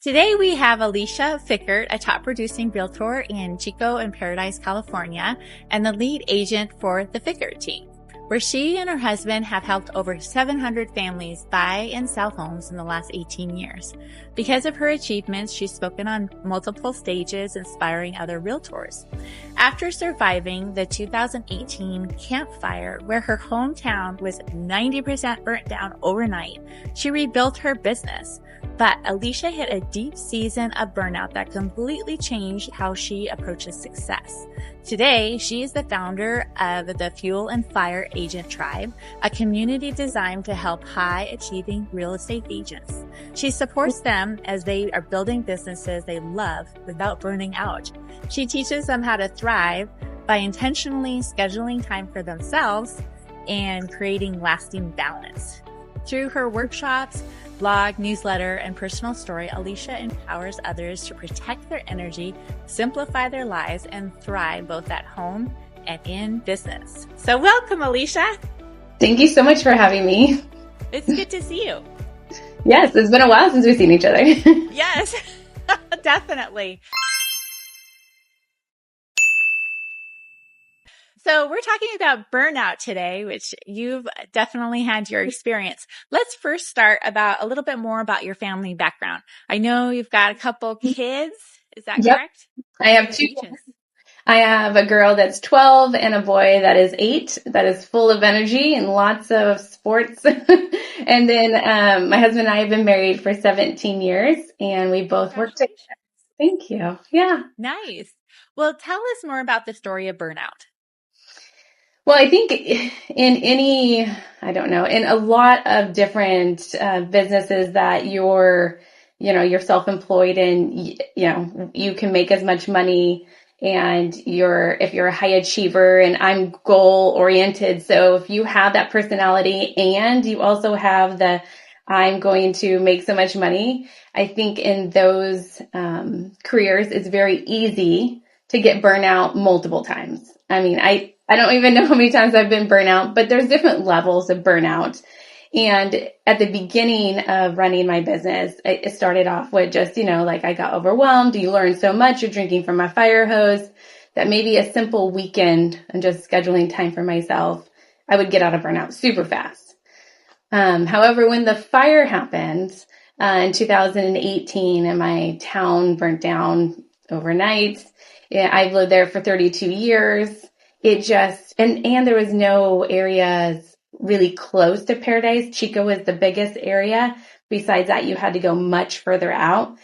Today we have Alisha Fickert, a top producing realtor in Chico and Paradise, California, and the lead agent for the Fickert team, where she and her husband have helped over 700 families buy and sell homes in the last 18 years. Because of her achievements, she's spoken on multiple stages, inspiring other realtors. After surviving the 2018 Campfire, where her hometown was 90% burnt down overnight, she rebuilt her business. But Alicia hit a deep season of burnout that completely changed how she approaches success. Today, she is the founder of the Fuel and Fire Agent Tribe, a community designed to help high-achieving real estate agents. She supports them as they are building businesses they love without burning out. She teaches them how to thrive by intentionally scheduling time for themselves and creating lasting balance. Through her workshops, blog, newsletter, and personal story, Alicia empowers others to protect their energy, simplify their lives, and thrive both at home and in business. So welcome, Alicia. Thank you so much for having me. It's good to see you. Yes, it's been a while since we've seen each other. Yes, definitely. So we're talking about burnout today, which you've definitely had your experience. Let's first start about a little bit more about your family background. I know you've got a couple kids. Is that correct? I have two. I have a girl that's 12 and a boy that is 8, that is full of energy and lots of sports. And then my husband and I have been married for 17 years and we both work together. Thank you. Yeah. Nice. Well, tell us more about the story of burnout. Well, I think in a lot of different businesses that you're self-employed and, you can make as much money and if you're a high achiever, and I'm goal oriented. So if you have that personality and you also have I'm going to make so much money, I think in those careers, it's very easy to get burnout multiple times. I mean, I don't even know how many times I've been burnout, but there's different levels of burnout. And at the beginning of running my business, it started off with just, I got overwhelmed. You learn so much. You're drinking from a fire hose that maybe a simple weekend and just scheduling time for myself, I would get out of burnout super fast. However, when the fire happened in 2018 and my town burnt down overnight, I've lived there for 32 years. It just, and there was no areas really close to Paradise. Chico was the biggest area. Besides that, you had to go much further out,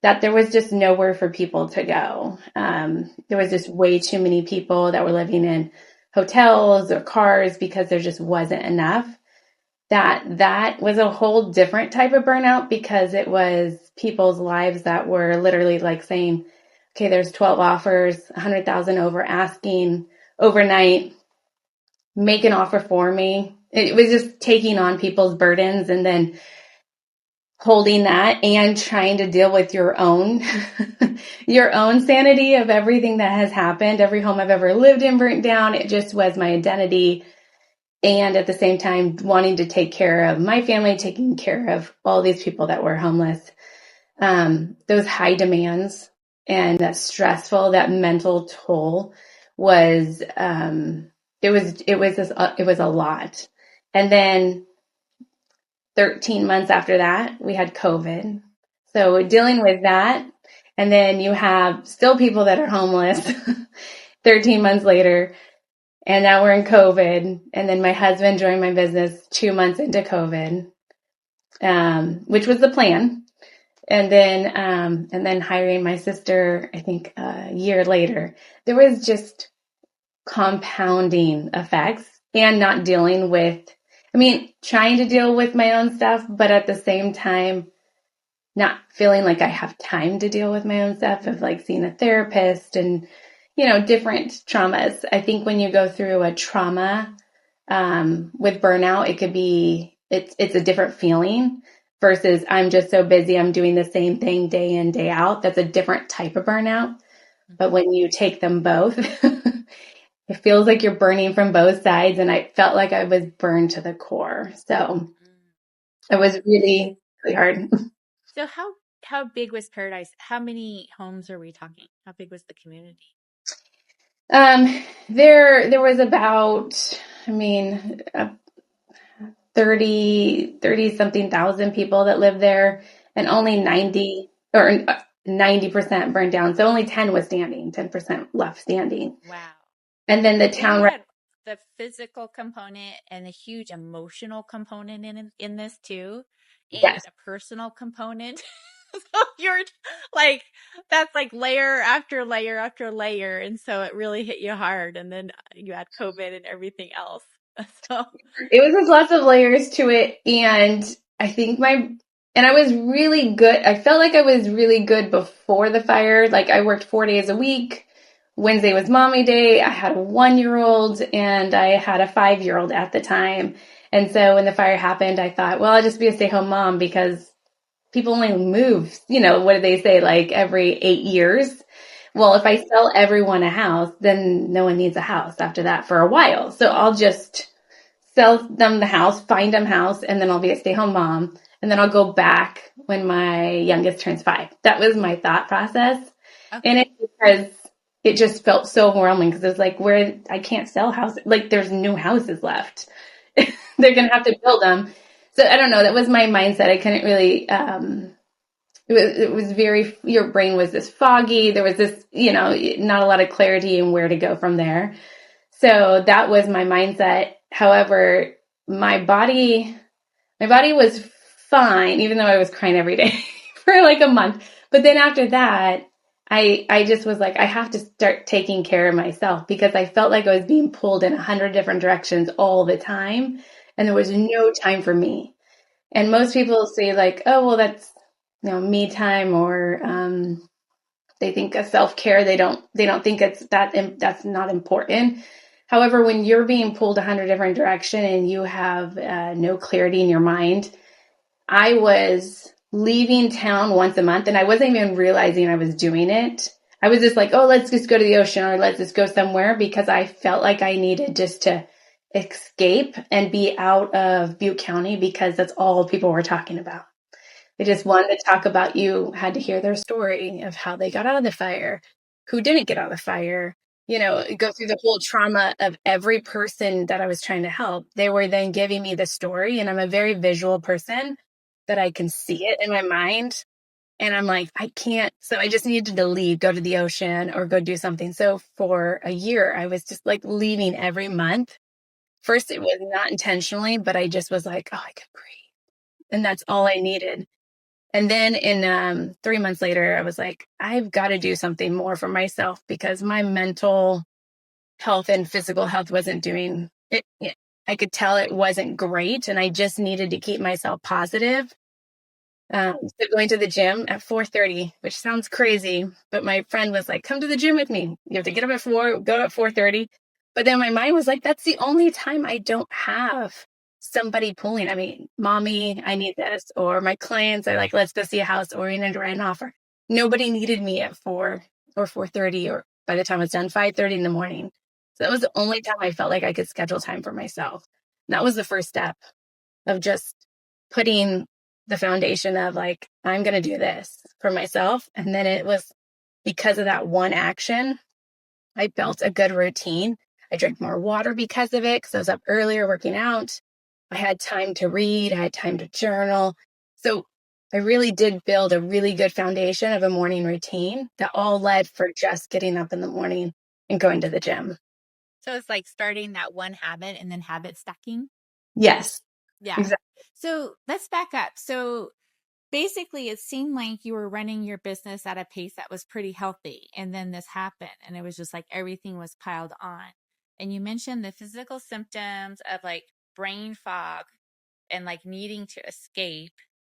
that there was just nowhere for people to go. There was just way too many people that were living in hotels or cars because there just wasn't enough. That was a whole different type of burnout because it was people's lives that were literally like saying, okay, there's 12 offers, 100,000 over asking overnight, make an offer for me. It was just taking on people's burdens and then holding that and trying to deal with your own, your own sanity of everything that has happened. Every home I've ever lived in burnt down. It just was my identity. And at the same time, wanting to take care of my family, taking care of all these people that were homeless. Those high demands and that stressful, that mental toll was, it was a lot. And then 13 months after that, we had COVID. So dealing with that, and then you have still people that are homeless 13 months later, and now we're in COVID. And then my husband joined my business 2 months into COVID, which was the plan. And then hiring my sister, I think a year later, there was just compounding effects and not dealing with, trying to deal with my own stuff, but at the same time, not feeling like I have time to deal with my own stuff of like seeing a therapist and, different traumas. I think when you go through a trauma, with burnout, it could be, it's a different feeling versus I'm just so busy. I'm doing the same thing day in, day out. That's a different type of burnout. But when you take them both, it feels like you're burning from both sides. And I felt like I was burned to the core. So it was really, really hard. So how how big was Paradise? How many homes are we talking? How big was the community? There was about, I mean, 30 something thousand people that lived there, and only 90% burned down. So only 10 was standing, 10% left standing. Wow. And then the And town, you had the physical component and the huge emotional component in this too, and yes, a personal component. So you're like, that's like layer after layer after layer, and so it really hit you hard. And then you had COVID and everything else. So it was just lots of layers to it. And I think and I was really good. I felt like I was really good before the fire. Like I worked 4 days a week. Wednesday was mommy day. I had a 1-year-old and I had a 5-year-old at the time. And so when the fire happened, I thought, well, I'll just be a stay-home mom because people only move, what do they say, like every 8 years? Well, if I sell everyone a house, then no one needs a house after that for a while. So I'll just sell them the house, find them house, and then I'll be a stay-home mom. And then I'll go back when my youngest turns 5. That was my thought process. And okay. it's because it just felt so overwhelming because it's like where I can't sell houses, like there's no houses left. They're going to have to build them. So I don't know. That was my mindset. I couldn't really, it was very, your brain was this foggy. There was this, not a lot of clarity in where to go from there. So that was my mindset. However, my body was fine, even though I was crying every day for like a month. But then after that, I just was like, I have to start taking care of myself because I felt like I was being pulled in 100 different directions all the time. And there was no time for me. And most people say like, oh, well, that's, me time, or, they think of self-care. They don't think that's not important. However, when you're being pulled 100 different directions and you have no clarity in your mind, I was leaving town once a month and I wasn't even realizing I was doing it. I was just like, oh, let's just go to the ocean or let's just go somewhere because I felt like I needed just to escape and be out of Butte County because that's all people were talking about. They just wanted to talk about you, had to hear their story of how they got out of the fire, who didn't get out of the fire, go through the whole trauma of every person that I was trying to help. They were then giving me the story, and I'm a very visual person that I can see it in my mind. And I'm like, I can't. So I just needed to leave, go to the ocean or go do something. So for a year, I was just like leaving every month. First, it was not intentionally, but I just was like, oh, I could breathe. And that's all I needed. And then in 3 months later, I was like, I've got to do something more for myself because my mental health and physical health wasn't doing it. I could tell it wasn't great. And I just needed to keep myself positive. So going to the gym at 4:30, which sounds crazy, but my friend was like, come to the gym with me. You have to get up at 4, go at 4:30. But then my mind was like, that's the only time I don't have somebody pulling. I mean, mommy, I need this. Or my clients are like, let's go see a house or we need to write an offer. Nobody needed me at 4 or 4:30, or by the time it's done, 5:30 in the morning. So that was the only time I felt like I could schedule time for myself. And that was the first step of just putting the foundation of like, I'm going to do this for myself. And then it was because of that one action, I built a good routine. I drank more water because of it, because I was up earlier working out. I had time to read. I had time to journal. So I really did build a really good foundation of a morning routine that all led for just getting up in the morning and going to the gym. So it's like starting that one habit and then habit stacking. Yes, Yeah. exactly. So let's back up. So basically, it seemed like you were running your business at a pace that was pretty healthy. And then this happened, and it was just like everything was piled on. And you mentioned the physical symptoms of like brain fog and like needing to escape.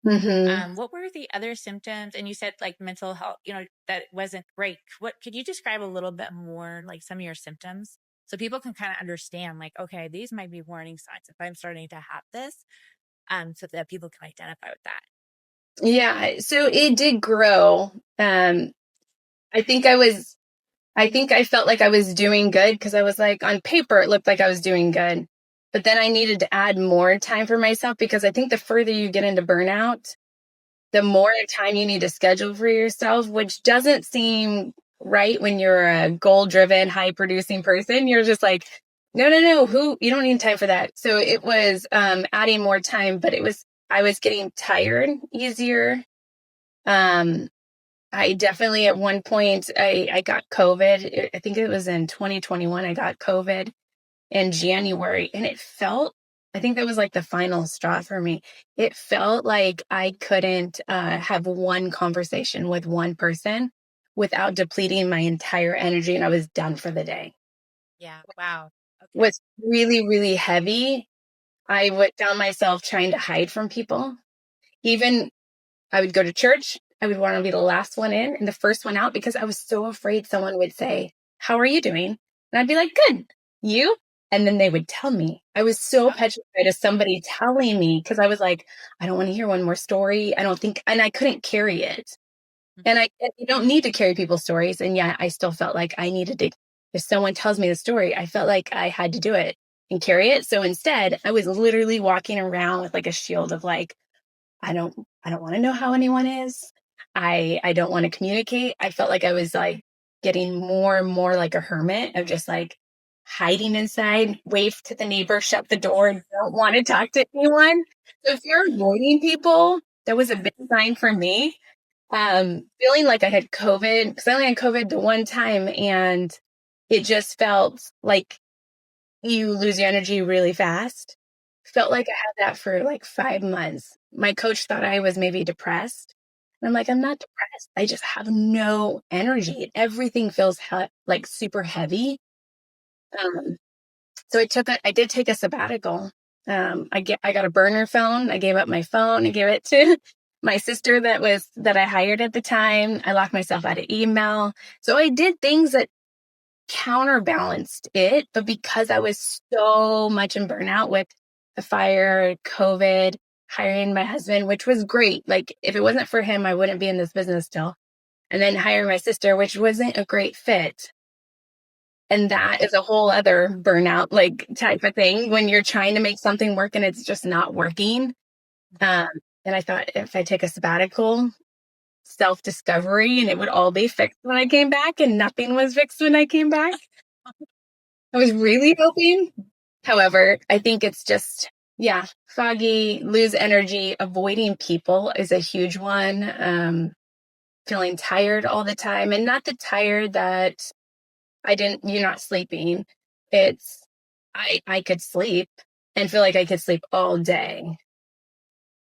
Mm-hmm. What were the other symptoms? And you said like mental health, that wasn't great. What could you describe a little bit more, like some of your symptoms? So people can kind of understand, like, okay, these might be warning signs if I'm starting to have this, so that people can identify with that. Yeah, so it did grow. I think I felt like I was doing good because I was like, on paper, it looked like I was doing good. But then I needed to add more time for myself because I think the further you get into burnout, the more time you need to schedule for yourself, which doesn't seem right when you're a goal-driven, high-producing person. You're just like, no, you don't need time for that. So it was adding more time, but I was getting tired easier. I definitely at one point, I got COVID. I think it was in 2021, I got COVID in January, and I think that was like the final straw for me. It felt like I couldn't have one conversation with one person without depleting my entire energy, and I was done for the day. Yeah. Wow. Okay. Was really, really heavy. I found myself trying to hide from people. Even I would go to church. I would want to be the last one in and the first one out because I was so afraid someone would say, "How are you doing?" And I'd be like, "Good. You?" And then they would tell me. I was so petrified of somebody telling me because I was like, I don't want to hear one more story. I don't think, and I couldn't carry it. And you don't need to carry people's stories. And yet I still felt like I needed to, if someone tells me the story, I felt like I had to do it and carry it. So instead, I was literally walking around with like a shield of like, I don't want to know how anyone is. I don't want to communicate. I felt like I was like getting more and more like a hermit of just like hiding inside, wave to the neighbor, shut the door, don't want to talk to anyone. So if you're avoiding people, that was a big sign for me. Feeling like I had COVID, because I only had COVID the one time, and it just felt like you lose your energy really fast. Felt like I had that for like 5 months. My coach thought I was maybe depressed. And I'm like, I'm not depressed. I just have no energy. Everything feels like super heavy. So I did take a sabbatical. I got a burner phone. I gave up my phone and gave it to my sister that I hired at the time. I locked myself out of email. So I did things that counterbalanced it, but because I was so much in burnout with the fire, COVID, hiring my husband, which was great. Like if it wasn't for him, I wouldn't be in this business still. And then hiring my sister, which wasn't a great fit. And that is a whole other burnout like type of thing when you're trying to make something work and it's just not working. And I thought if I take a sabbatical, self-discovery, and it would all be fixed when I came back, and nothing was fixed when I came back. I was really hoping. However, I think it's just, foggy, lose energy, avoiding people is a huge one. Feeling tired all the time, and not the tired that you're not sleeping. It's, I could sleep and feel like I could sleep all day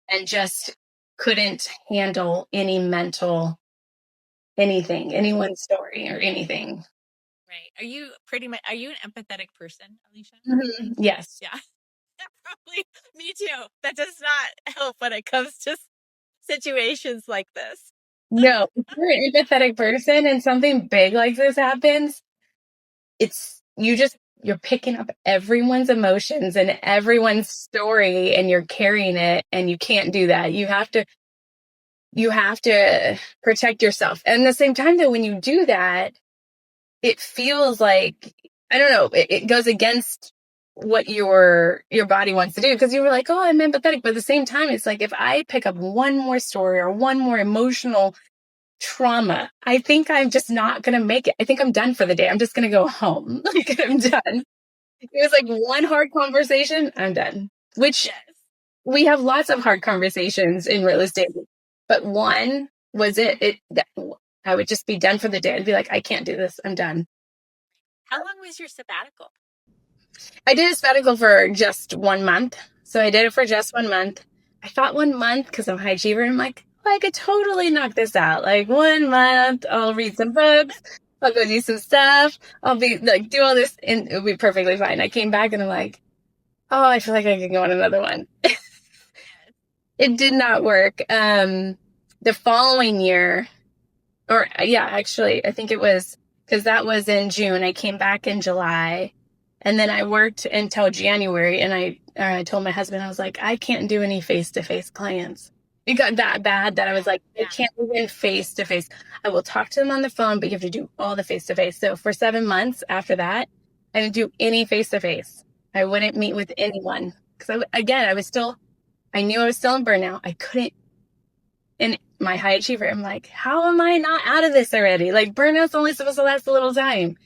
and just couldn't handle any mental anything, anyone's story or anything. Right. Are you an empathetic person, Alicia? Mm-hmm. Yes. Yeah. Yeah, probably. Me too. That does not help when it comes to situations like this. No, if you're an empathetic person and something big like this happens, you're picking up everyone's emotions and everyone's story and you're carrying it, and you can't do that. You have to protect yourself. And at the same time though, when you do that, it feels like, I don't know, it goes against what your body wants to do, because you were like, oh, I'm empathetic. But at the same time, it's like, if I pick up one more story or one more emotional trauma, I think I'm just not going to make it. I think I'm done for the day. I'm just going to go home. Like, I'm done. It was like one hard conversation, I'm done. Which we have lots of hard conversations in real estate, but one was I would just be done for the day. I'd be like, I can't do this. I'm done. How long was your sabbatical? I did a sabbatical for just 1 month. So I did it for just 1 month. I thought 1 month because I'm a high achiever. I'm like, I could totally knock this out. Like 1 month, I'll read some books. I'll go do some stuff. I'll be like, do all this and it'll be perfectly fine. I came back and I'm like, oh, I feel like I can go on another one. It did not work. The following year, actually, I think it was, because that was in June. I came back in July, and then I worked until January, and I told my husband, I was like, I can't do any face-to-face clients. It got that bad that I was like, I can't even face-to-face. I will talk to them on the phone, but you have to do all the face-to-face. So for 7 months after that, I didn't do any face-to-face. I wouldn't meet with anyone because I knew I was still in burnout. I couldn't in my high achiever, I'm like, how am I not out of this already? Like, burnout's only supposed to last a little time,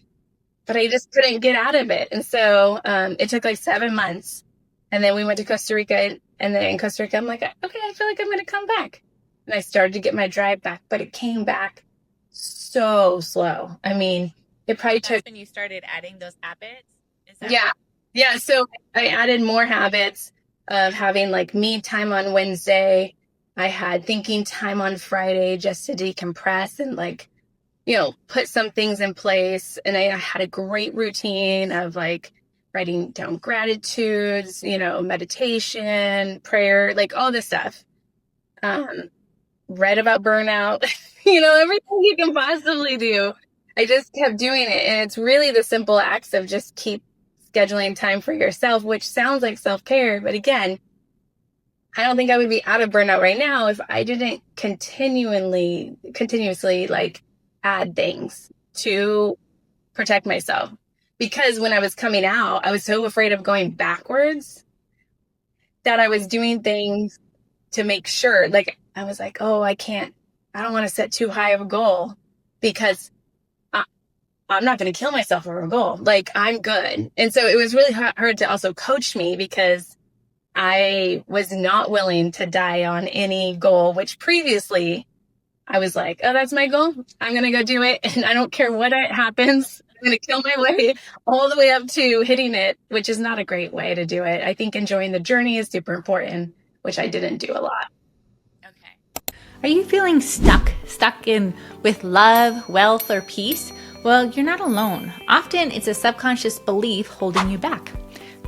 but I just couldn't get out of it. And so it took like 7 months. And then we went to Costa Rica. And then in Costa Rica, I'm like, okay, I feel like I'm going to come back. And I started to get my drive back, but it came back so slow. I mean, it probably took... When you started adding those habits? Is that Yeah. Yeah. So I added more habits of having like me time on Wednesday. I had thinking time on Friday just to decompress and like, put some things in place. And I had a great routine of like writing down gratitudes, meditation, prayer, like all this stuff. Read about burnout, everything you can possibly do. I just kept doing it. And it's really the simple acts of just keep scheduling time for yourself, which sounds like self-care. But again, I don't think I would be out of burnout right now if I didn't continuously like add things to protect myself. Because when I was coming out, I was so afraid of going backwards that I was doing things to make sure, like, I was like, oh, I don't want to set too high of a goal because I'm not going to kill myself over a goal. Like, I'm good. And so it was really hard to also coach me because I was not willing to die on any goal, which previously I was like, oh, that's my goal. I'm going to go do it. And I don't care what happens. I'm going to kill my way all the way up to hitting it, which is not a great way to do it. I think enjoying the journey is super important, which I didn't do a lot. Okay. Are you feeling stuck in with love, wealth, or peace? Well, you're not alone. Often it's a subconscious belief holding you back.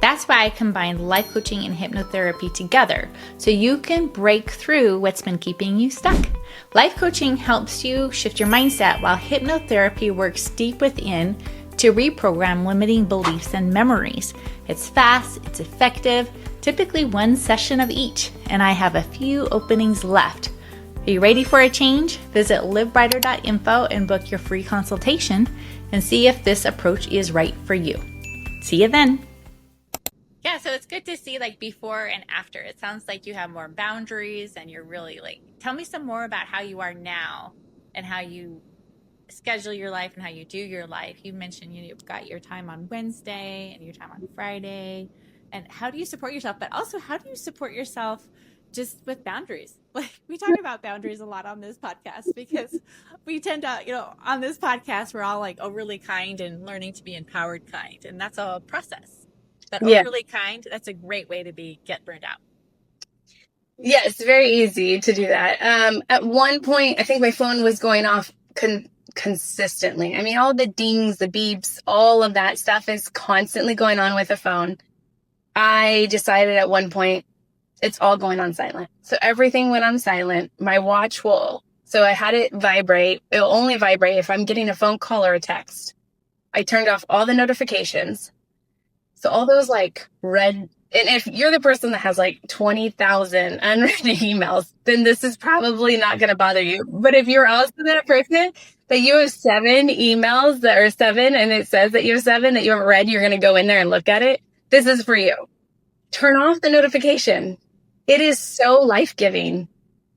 That's why I combined life coaching and hypnotherapy together, so you can break through what's been keeping you stuck. Life coaching helps you shift your mindset, while hypnotherapy works deep within to reprogram limiting beliefs and memories. It's fast, it's effective, typically 1 session of each, and I have a few openings left. Are you ready for a change? Visit livebrighter.info and book your free consultation and see if this approach is right for you. See you then. Yeah, so it's good to see like before and after. It sounds like you have more boundaries and you're really like, tell me some more about how you are now and how you schedule your life and how you do your life. You mentioned you've got your time on Wednesday and your time on Friday. And how do you support yourself? But also, how do you support yourself just with boundaries? Like, we talk about boundaries a lot on this podcast because we tend to, on this podcast, we're all like overly kind and learning to be empowered kind. And that's a process. But overly kind, that's a great way to get burned out. Yeah, it's very easy to do that. At one point, I think my phone was going off consistently. I mean, all the dings, the beeps, all of that stuff is constantly going on with the phone. I decided at one point, it's all going on silent. So everything went on silent. My watch so I had it vibrate. It'll only vibrate if I'm getting a phone call or a text. I turned off all the notifications. So all those like red, and if you're the person that has like 20,000 unread emails, then this is probably not going to bother you. But if you're also that person that you have 7 emails that are 7 and it says that you have 7 that you haven't read, you're going to go in there and look at it. This is for you. Turn off the notification. It is so life-giving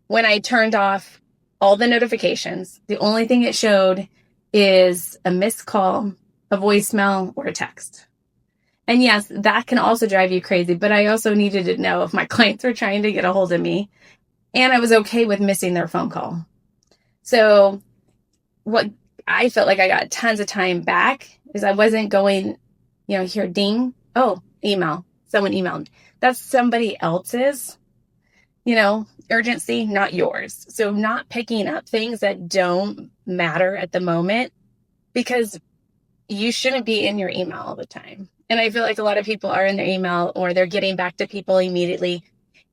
when I turned off all the notifications. The only thing it showed is a missed call, a voicemail, or a text. And yes, that can also drive you crazy, but I also needed to know if my clients were trying to get a hold of me, and I was okay with missing their phone call. So what I felt like I got tons of time back is I wasn't going, here, ding, oh, email, someone emailed. That's somebody else's, urgency, not yours. So not picking up things that don't matter at the moment, because you shouldn't be in your email all the time. And I feel like a lot of people are in their email or they're getting back to people immediately.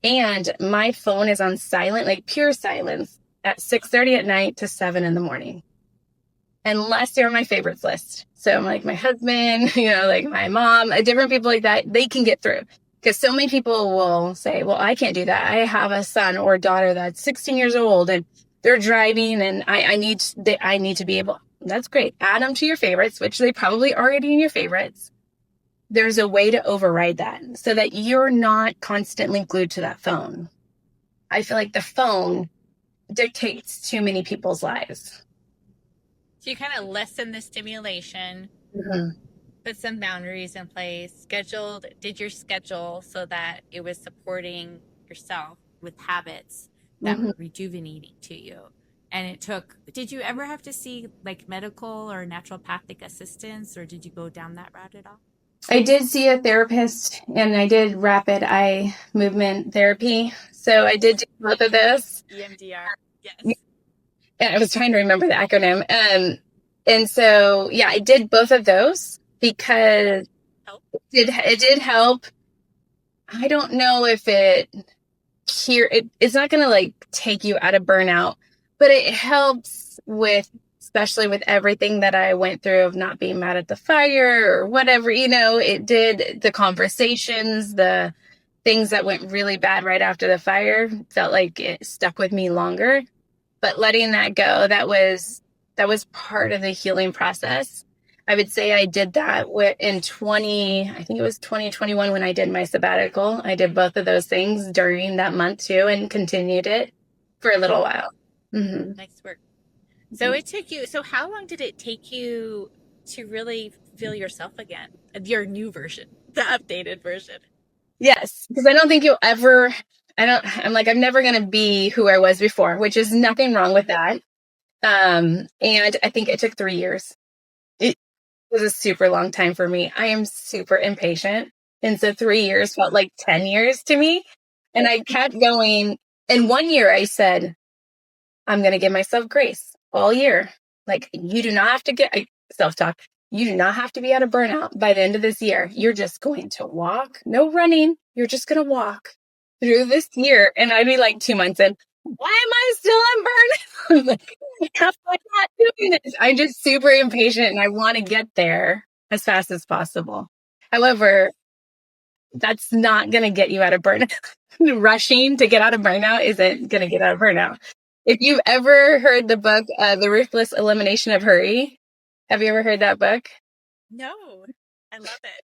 And my phone is on silent, like pure silence, at 6:30 at night to 7 in the morning. Unless they're on my favorites list. So like my husband, like my mom, different people like that, they can get through. Because so many people will say, well, I can't do that. I have a son or daughter that's 16 years old and they're driving and I need to be able. That's great. Add them to your favorites, which they probably already in your favorites. There's a way to override that so that you're not constantly glued to that phone. I feel like the phone dictates too many people's lives. So you kind of lessen the stimulation, Mm-hmm. put some boundaries in place, did your schedule so that it was supporting yourself with habits that Mm-hmm. were rejuvenating to you. And did you ever have to see like medical or naturopathic assistance, or did you go down that route at all? I did see a therapist, and I did rapid eye movement therapy. So I did do both of those. EMDR. Yes. And I was trying to remember the acronym. And so, yeah, I did both of those because Help. it did help. I don't know if it's not going to like take you out of burnout, but it helps with, especially with everything that I went through of not being mad at the fire or whatever, it did the conversations, the things that went really bad right after the fire felt like it stuck with me longer. But letting that go, that was part of the healing process. I would say I did that in I think it was 2021 when I did my sabbatical. I did both of those things during that month too and continued it for a little while. Mm-hmm. Nice work. So how long did it take you to really feel yourself again? Your new version, the updated version. Yes, because I don't think I'm like, I'm never going to be who I was before, which is nothing wrong with that. And I think it took 3 years. It was a super long time for me. I am super impatient. And so 3 years felt like 10 years to me. And I kept going. In 1 year, I said, I'm going to give myself grace all year. Like, you do not have to self-talk. You do not have to be out of burnout by the end of this year. You're just going to walk, no running. You're just going to walk through this year. And I'd be like 2 months in, why am I still in burnout? Like, how am I not doing this? I'm just super impatient and I want to get there as fast as possible. However, that's not going to get you out of burnout. Rushing to get out of burnout isn't going to get out of burnout. If you've ever heard the book, The Ruthless Elimination of Hurry, have you ever heard that book? No, I love it.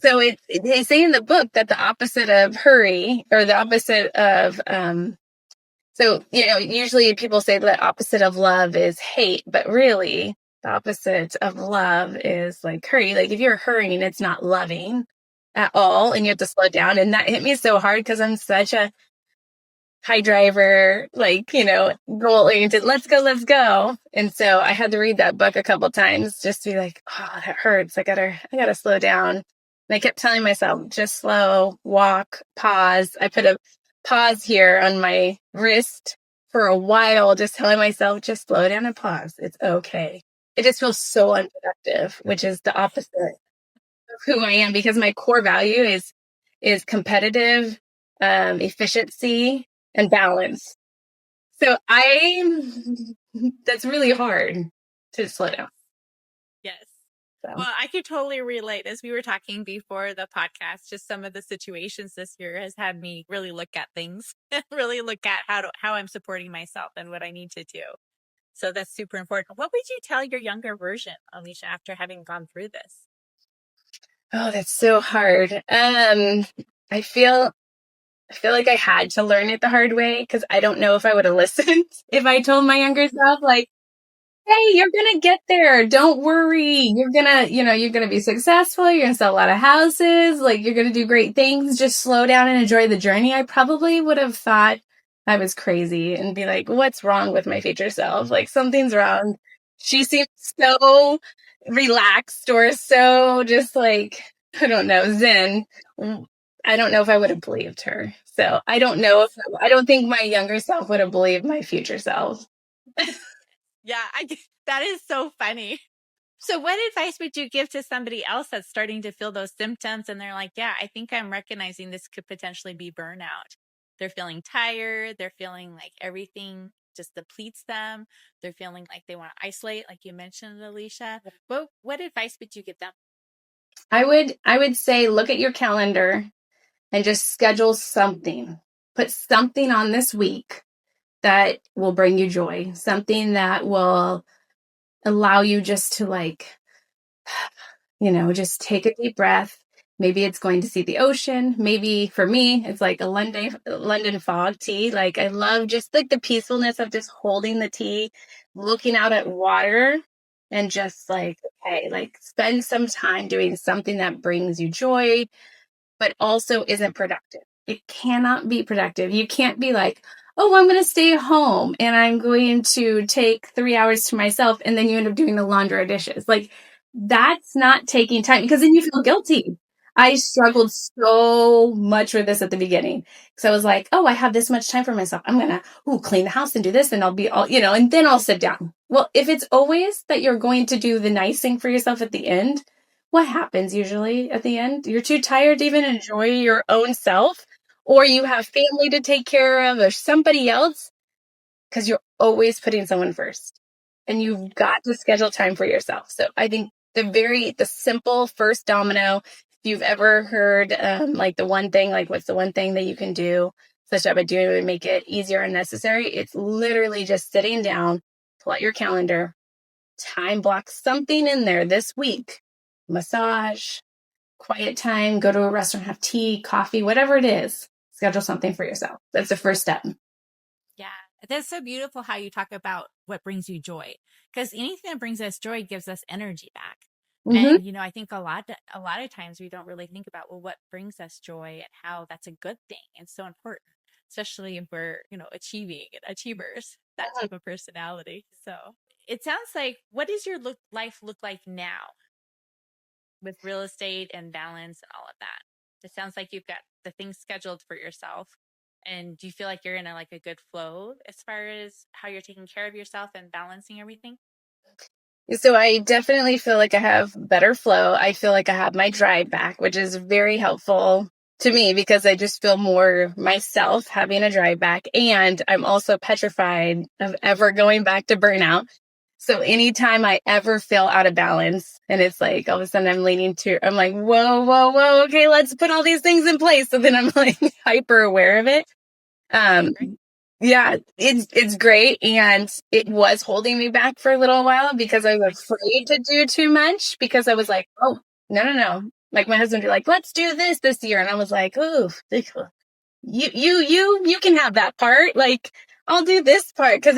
So they say in the book that the opposite of hurry or the opposite of, so, usually people say the opposite of love is hate, but really the opposite of love is like hurry. Like if you're hurrying, it's not loving at all. And you have to slow down. And that hit me so hard because I'm such a high driver, like, goal oriented, let's go. And so I had to read that book a couple times just to be like, oh, that hurts. I gotta slow down. And I kept telling myself, just slow, walk, pause. I put a pause here on my wrist for a while, just telling myself, just slow down and pause. It's okay. It just feels so unproductive, which is the opposite of who I am because my core value is competitive, efficiency, and balance. So that's really hard to slow down. Yes. So. Well, I could totally relate. As we were talking before the podcast, just some of the situations this year has had me really look at things, really look at how I'm supporting myself and what I need to do. So that's super important. What would you tell your younger version, Alicia, after having gone through this? Oh, that's so hard. I feel like I had to learn it the hard way because I don't know if I would have listened if I told my younger self, like, hey, you're going to get there. Don't worry. You're going to be successful. You're going to sell a lot of houses. Like, you're going to do great things. Just slow down and enjoy the journey. I probably would have thought I was crazy and be like, what's wrong with my future self? Like, something's wrong. She seems so relaxed or so just like, I don't know, zen. I don't know if I would have believed her. So I don't think my younger self would have believed my future self. Yeah, that is so funny. So what advice would you give to somebody else that's starting to feel those symptoms and they're like, yeah, I think I'm recognizing this could potentially be burnout. They're feeling tired. They're feeling like everything just depletes them. They're feeling like they want to isolate, like you mentioned, Alicia. What advice would you give them? I would say look at your calendar and just schedule something. Put something on this week that will bring you joy, something that will allow you just to just take a deep breath, Maybe it's going to see the ocean. Maybe for me, it's like a London fog tea. Like I love just like the peacefulness of just holding the tea, looking out at water and just like, okay, like spend some time doing something that brings you joy, but also isn't productive. It cannot be productive. You can't be like, oh, I'm going to stay home and I'm going to take 3 hours to myself. And then you end up doing the laundry or dishes. Like that's not taking time because then you feel guilty. I struggled so much with this at the beginning because I was like, oh, I have this much time for myself. I'm going to clean the house and do this and I'll be all, and then I'll sit down. Well, if it's always that you're going to do the nice thing for yourself at the end, what happens usually at the end? You're too tired to even enjoy your own self, or you have family to take care of, or somebody else, because you're always putting someone first. And you've got to schedule time for yourself. So I think the simple first domino, if you've ever heard like the one thing, like what's the one thing that you can do such that by doing it would make it easier and necessary? It's literally just sitting down, pull out your calendar, time block something in there this week, massage, quiet time, go to a restaurant, have tea, coffee, whatever it is, schedule something for yourself. That's the first step. Yeah. That's so beautiful how you talk about what brings you joy, because anything that brings us joy gives us energy back. Mm-hmm. And, I think a lot of times we don't really think about, well, what brings us joy and how that's a good thing. And so important, especially if we're, achievers, that type of personality. So it sounds like, what does your life look like now with real estate and balance and all of that? It sounds like you've got the things scheduled for yourself. And do you feel like you're in a good flow as far as how you're taking care of yourself and balancing everything? So I definitely feel like I have better flow. I feel like I have my drive back, which is very helpful to me because I just feel more myself having a drive back. And I'm also petrified of ever going back to burnout. So anytime I ever feel out of balance and it's like all of a sudden I'm like, whoa, whoa, whoa. Okay, let's put all these things in place. So then I'm like hyper aware of it. Um, yeah, it's great. And it was holding me back for a little while because I was afraid to do too much because I was like, oh, no. Like my husband would be like, let's do this year. And I was like, oh, you can have that part. Like I'll do this part. Cause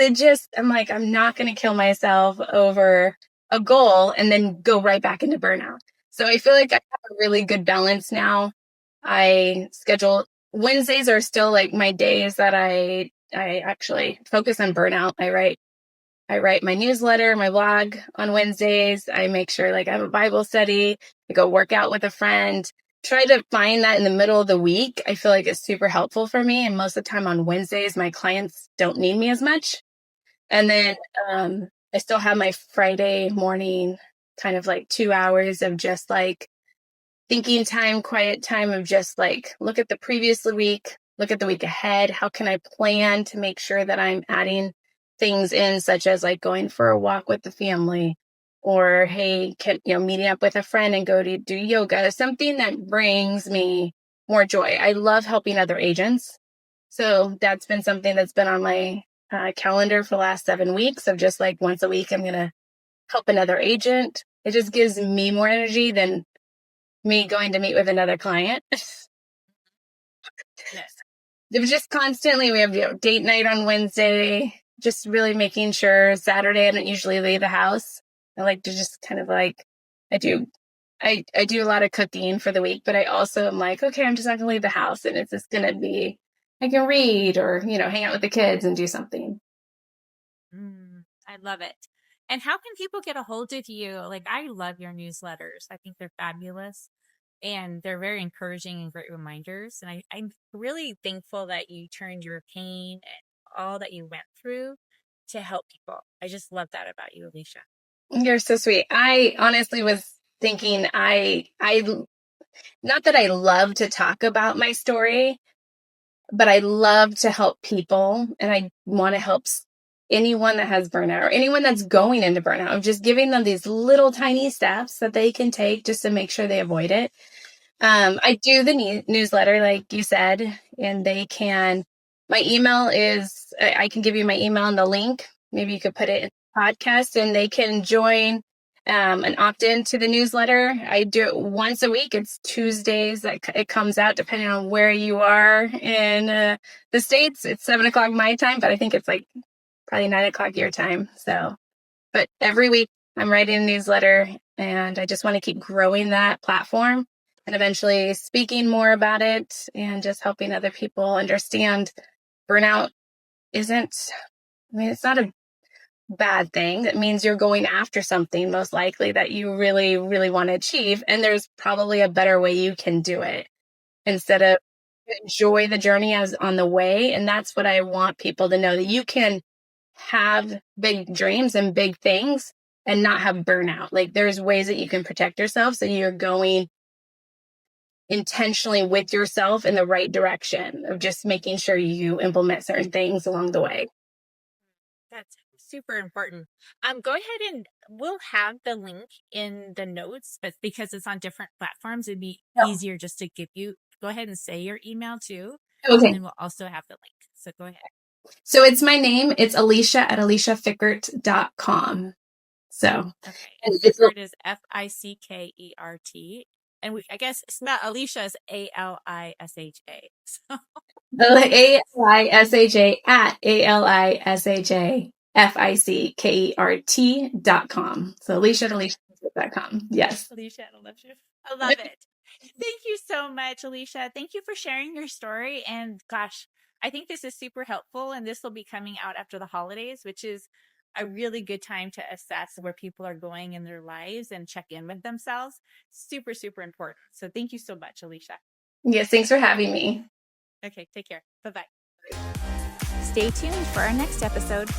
I'm like, I'm not going to kill myself over a goal and then go right back into burnout. So I feel like I have a really good balance now. I schedule Wednesdays are still like my days that I actually focus on burnout. I write my newsletter, my blog on Wednesdays. I make sure like I have a Bible study. I go work out with a friend. Try to find that in the middle of the week. I feel like it's super helpful for me. And most of the time on Wednesdays, my clients don't need me as much. And then I still have my Friday morning kind of like 2 hours of just like thinking time, quiet time of just like look at the previous week, look at the week ahead. How can I plan to make sure that I'm adding things in, such as like going for a walk with the family, or hey, meeting up with a friend and go to do yoga, something that brings me more joy. I love helping other agents. So that's been something that's been on my calendar for the last 7 weeks of just like once a week, I'm going to help another agent. It just gives me more energy than me going to meet with another client. Yes. It was just constantly, we have date night on Wednesday, just really making sure Saturday I don't usually leave the house. I like to just kind of like, I do a lot of cooking for the week, but I also am like, okay, I'm just not going to leave the house and it's just going to be, I can read or, hang out with the kids and do something. I love it. And how can people get a hold of you? Like, I love your newsletters. I think they're fabulous and they're very encouraging and great reminders. And I'm really thankful that you turned your pain and all that you went through to help people. I just love that about you, Alicia. You're so sweet. I honestly was thinking not that I love to talk about my story, but I love to help people and I want to help anyone that has burnout or anyone that's going into burnout. I'm just giving them these little tiny steps that they can take just to make sure they avoid it. I do the newsletter, like you said, and my email is, I can give you my email and the link. Maybe you could put it in the podcast and they can join an opt-in to the newsletter. I do it once a week. It's Tuesdays that it comes out, depending on where you are in the States. It's 7:00 my time, but I think it's like probably 9:00 your time. So, but every week I'm writing a newsletter, and I just want to keep growing that platform and eventually speaking more about it and just helping other people understand burnout it's not a bad thing. That means you're going after something most likely that you really, really want to achieve. And there's probably a better way you can do it instead of enjoy the journey as on the way. And that's what I want people to know, that you can have big dreams and big things and not have burnout. Like, there's ways that you can protect yourself so you're going intentionally with yourself in the right direction of just making sure you implement certain things along the way. That's super important. Go ahead and we'll have the link in the notes, but because it's on different platforms, it'd be easier just to go ahead and say your email too. Okay. And then we'll also have the link. So go ahead. So it's my name. It's Alicia at AliciaFickert.com. So okay. And Fickert is Fickert. And I guess spell Alicia is Alisha. So Alisha at ALISHAFICKERT.com. So Alicia at AliciaFickert.com. Yes. Alicia, I love it. Thank you so much, Alicia. Thank you for sharing your story. And gosh, I think this is super helpful. And this will be coming out after the holidays, which is a really good time to assess where people are going in their lives and check in with themselves. Super, super important. So thank you so much, Alicia. Yes, thanks for having me. Okay, take care. Bye-bye. Stay tuned for our next episode.